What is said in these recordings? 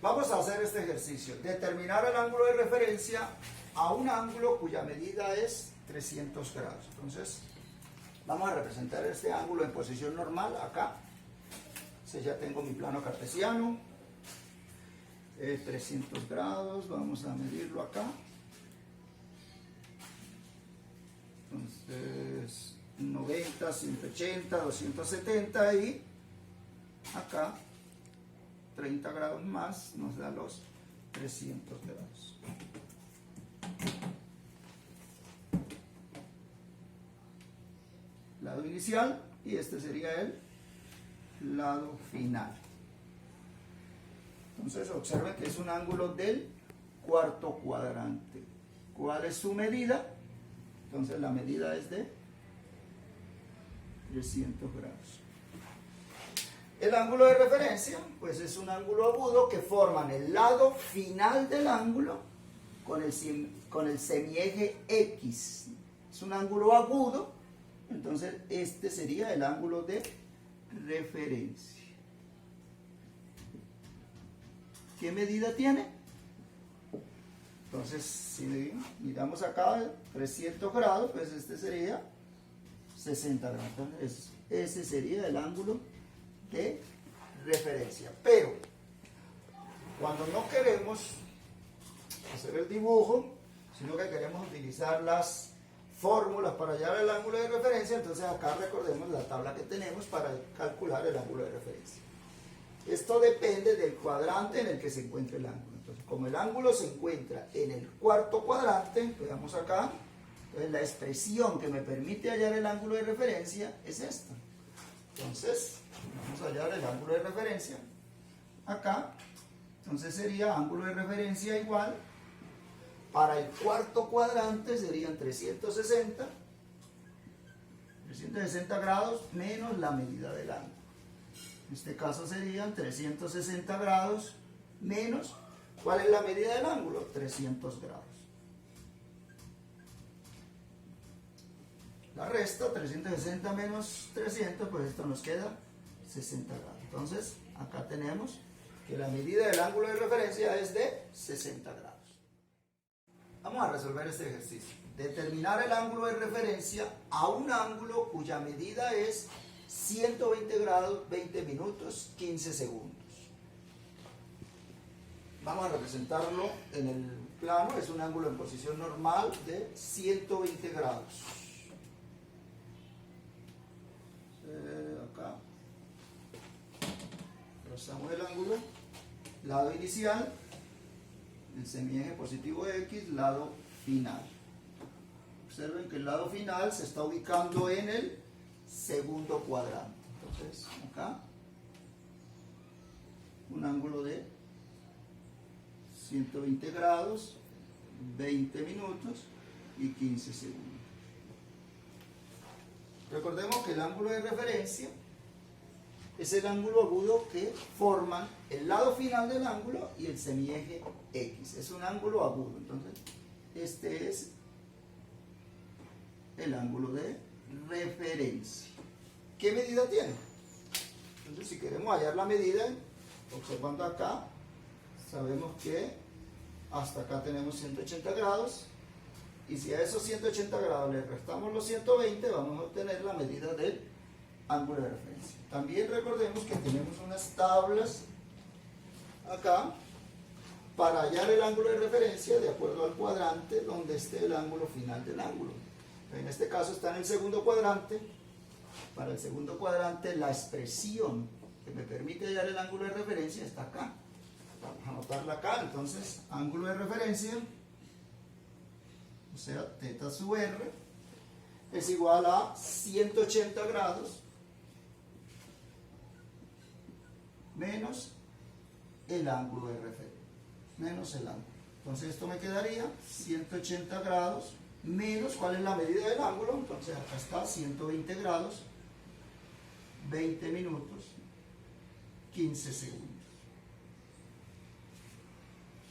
Vamos a hacer este ejercicio. Determinar el ángulo de referencia a un ángulo cuya medida es 300 grados. Entonces, vamos a representar este ángulo en posición normal acá. Entonces ya tengo mi plano cartesiano. 300 grados, vamos a medirlo acá. Entonces, 90, 180, 270 y acá 30 grados más nos da los 300 grados. Lado inicial y este sería el lado final. Entonces observen que es un ángulo del cuarto cuadrante. ¿Cuál es su medida? Entonces la medida es de 300 grados. El ángulo de referencia, pues es un ángulo agudo que forman el lado final del ángulo con el semieje X. Es un ángulo agudo, entonces este sería el ángulo de referencia. ¿Qué medida tiene? Entonces, si miramos acá 300 grados, pues este sería 60 grados. Entonces, ese sería el ángulo de referencia. Pero, cuando no queremos hacer el dibujo, sino que queremos utilizar las fórmulas para hallar el ángulo de referencia, entonces acá recordemos la tabla que tenemos para calcular el ángulo de referencia. Esto depende del cuadrante en el que se encuentre el ángulo. Entonces, como el ángulo se encuentra en el cuarto cuadrante, veamos acá, entonces la expresión que me permite hallar el ángulo de referencia es esta. Entonces, vamos a hallar el ángulo de referencia acá. Entonces sería ángulo de referencia igual, para el cuarto cuadrante serían 360 grados menos la medida del ángulo. En este caso serían 360 grados menos, ¿cuál es la medida del ángulo? 300 grados. La resta, 360 menos 300, pues esto nos queda 60 grados. Entonces, acá tenemos que la medida del ángulo de referencia es de 60 grados. Vamos a resolver este ejercicio. Determinar el ángulo de referencia a un ángulo cuya medida es 120 grados, 20 minutos, 15 segundos. Vamos a representarlo en el plano. Es un ángulo en posición normal de 120 grados. Acá trazamos el ángulo, lado inicial, el semieje positivo X, lado final. Observen que el lado final se está ubicando en el segundo cuadrante. Entonces acá un ángulo de 120 grados, 20 minutos y 15 segundos. Recordemos que el ángulo de referencia es el ángulo agudo que forman el lado final del ángulo y el semieje X. Es un ángulo agudo. Entonces, este es el ángulo de referencia. ¿Qué medida tiene? Entonces, si queremos hallar la medida, observando acá, sabemos que hasta acá tenemos 180 grados. Y si a esos 180 grados le restamos los 120, vamos a obtener la medida del ángulo de referencia. También recordemos que tenemos unas tablas acá para hallar el ángulo de referencia de acuerdo al cuadrante donde esté el ángulo final del ángulo. En este caso está en el segundo cuadrante. Para el segundo cuadrante la expresión que me permite hallar el ángulo de referencia está acá. Vamos a anotarla acá. Entonces, ángulo de referencia, o sea, θ sub r, es igual a 180 grados menos el ángulo de referencia, menos el ángulo. Entonces esto me quedaría 180 grados menos, ¿cuál es la medida del ángulo? Entonces acá está 120 grados, 20 minutos, 15 segundos.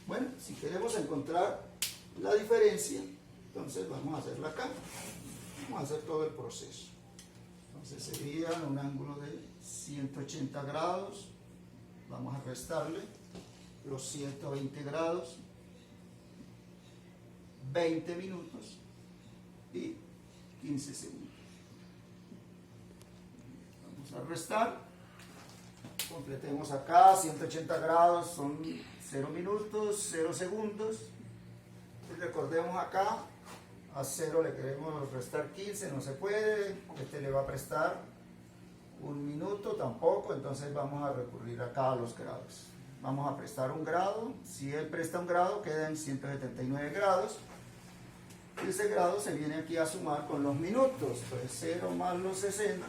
Bueno, si queremos encontrar la diferencia, entonces vamos a hacerla acá. Vamos a hacer todo el proceso. Entonces sería un ángulo de 180 grados. Vamos a restarle los 120 grados, 20 minutos y 15 segundos. Vamos a restar. Completemos acá, 180 grados son 0 minutos, 0 segundos. Y recordemos acá, a 0 le queremos restar 15, no se puede. Este le va a prestar 1 minuto, tampoco. Entonces vamos a recurrir acá a los grados. Vamos a prestar 1 grado. Si él presta 1 grado, queda en 179 grados. Y ese grado se viene aquí a sumar con los minutos. Pues 0 más los 60.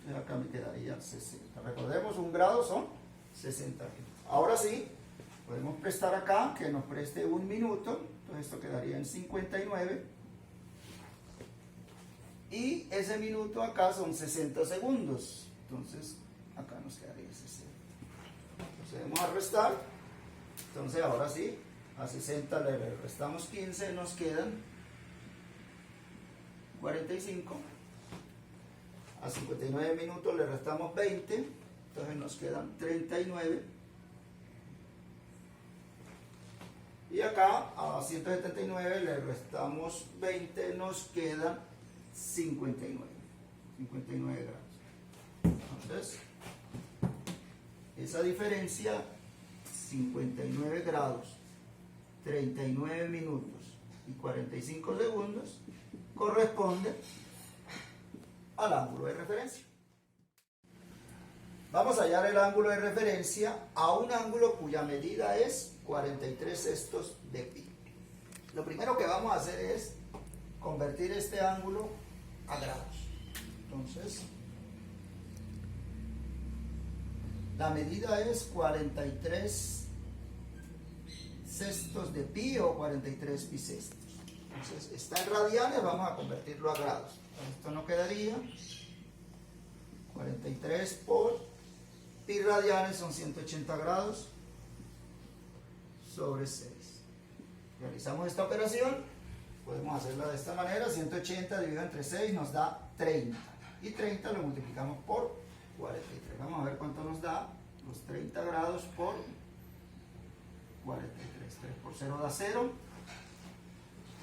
Entonces acá me quedaría 60. Recordemos, 1 grado son 60 minutos. Ahora sí, podemos prestar acá, que nos preste 1 minuto. Entonces esto quedaría en 59. Y ese minuto acá son 60 segundos. Entonces acá nos quedaría 60. Procedemos a restar. Entonces ahora sí, a 60 le restamos 15, nos quedan 45. A 59 minutos le restamos 20, entonces nos quedan 39. Y acá a 179 le restamos 20, nos quedan 59 grados. Entonces, esa diferencia, 59 grados, 39 minutos y 45 segundos, corresponde al ángulo de referencia. Vamos a hallar el ángulo de referencia a un ángulo cuya medida es 43 sextos de pi. Lo primero que vamos a hacer es convertir este ángulo a grados. Entonces, la medida es 43 sextos de pi o 43 pi sextos. Entonces, está en radianes, vamos a convertirlo a grados. Esto no quedaría 43 por pi radianes son 180 grados sobre 6. Realizamos esta operación, podemos hacerla de esta manera, 180 dividido entre 6 nos da 30 y 30 lo multiplicamos por 43. Vamos a ver cuánto nos da los 30 grados por 43. 3 por 0 da 0,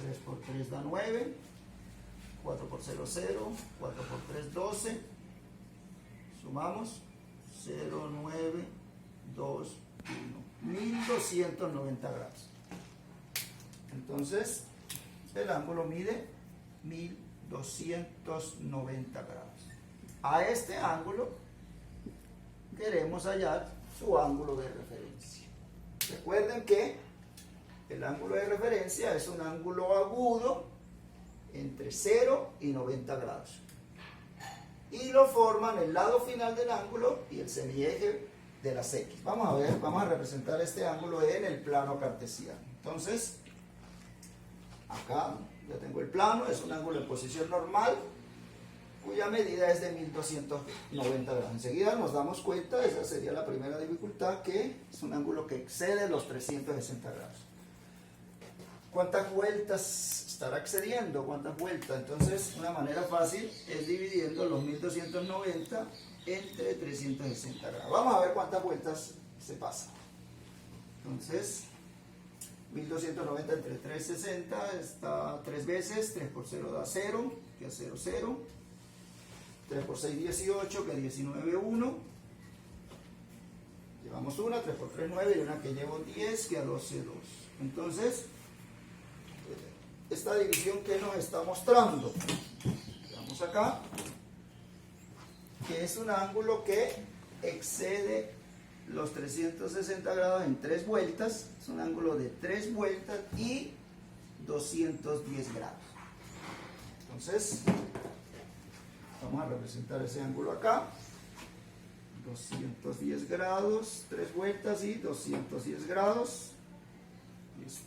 3 por 3 da 9, 4 por 0, 0, 4 por 3, 12, sumamos 0, 9, 2, 1, 1290 grados. Entonces, el ángulo mide 1290 grados. A este ángulo queremos hallar su ángulo de referencia. Recuerden que el ángulo de referencia es un ángulo agudo entre 0 y 90 grados. Y lo forman el lado final del ángulo y el semieje de las X. Vamos a ver, vamos a representar este ángulo en el plano cartesiano. Entonces, acá ya tengo el plano, es un ángulo en posición normal, cuya medida es de 1290 grados. Enseguida nos damos cuenta, esa sería la primera dificultad, que es un ángulo que excede los 360 grados. ¿Cuántas vueltas estará excediendo? ¿Cuántas vueltas? Entonces, una manera fácil es dividiendo los 1290 entre 360 grados. Vamos a ver cuántas vueltas se pasa. Entonces, 1290 entre 360 está 3 veces, 3 por 0 da 0, que es 0, 0. 3 por 6, 18, que 19, 1. Llevamos una, 3 por 3, 9, y una que llevo 10, que a 12, 2. Entonces, esta división que nos está mostrando, veamos acá, que es un ángulo que excede los 360 grados en 3 vueltas, es un ángulo de 3 vueltas y 210 grados. Entonces, vamos a representar ese ángulo acá, 210 grados, 3 vueltas y 210 grados. Listo.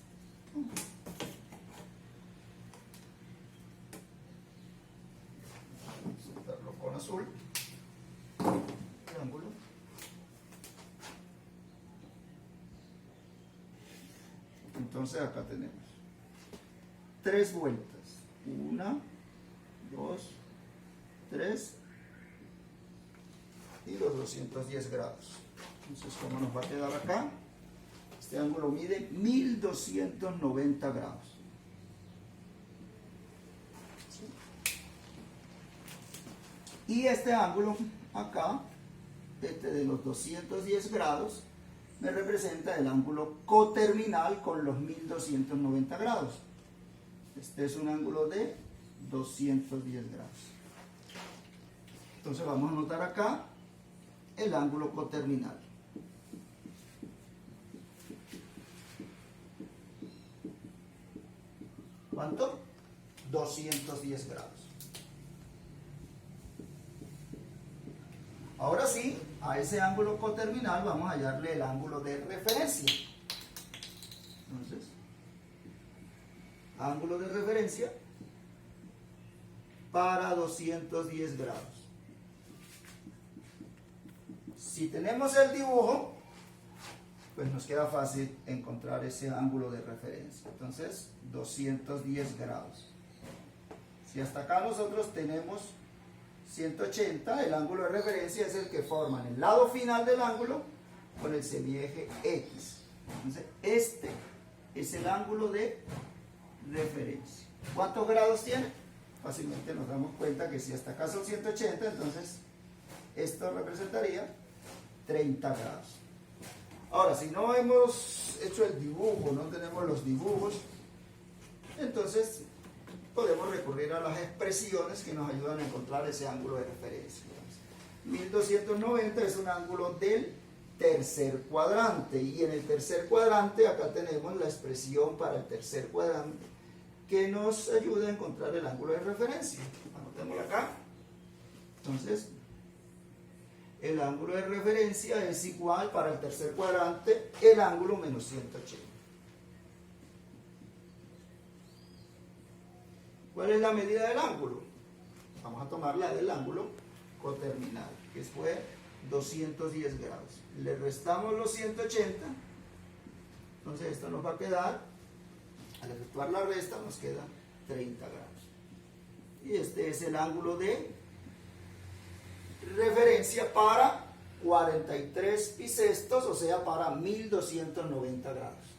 Con azul, triángulo. Entonces acá tenemos 3 vueltas, 1, 2, 3 y los 210 grados. Entonces, ¿cómo nos va a quedar acá? Este ángulo mide 1290 grados. Y este ángulo acá, este de los 210 grados, me representa el ángulo coterminal con los 1290 grados. Este es un ángulo de 210 grados. Entonces vamos a anotar acá el ángulo coterminal. ¿Cuánto? 210 grados. Ahora sí, a ese ángulo coterminal vamos a hallarle el ángulo de referencia. Entonces, ángulo de referencia para 210 grados. Si tenemos el dibujo, pues nos queda fácil encontrar ese ángulo de referencia. Entonces, 210 grados. Si hasta acá nosotros tenemos 180, el ángulo de referencia es el que forman el lado final del ángulo con el semieje X. Entonces, este es el ángulo de referencia. ¿Cuántos grados tiene? Fácilmente nos damos cuenta que si hasta acá son 180, entonces esto representaría 30 grados. Ahora, si no hemos hecho el dibujo, no tenemos los dibujos, entonces podemos recurrir a las expresiones que nos ayudan a encontrar ese ángulo de referencia. 1290 es un ángulo del tercer cuadrante, y en el tercer cuadrante acá tenemos la expresión para el tercer cuadrante que nos ayuda a encontrar el ángulo de referencia. Anotémoslo acá. Entonces, el ángulo de referencia es igual para el tercer cuadrante el ángulo menos 180. ¿Cuál es la medida del ángulo? Vamos a tomar la del ángulo coterminal, que fue 210 grados. Le restamos los 180, entonces esto nos va a quedar, al efectuar la resta nos queda 30 grados. Y este es el ángulo de referencia para 43 bisestos, o sea, para 1290 grados.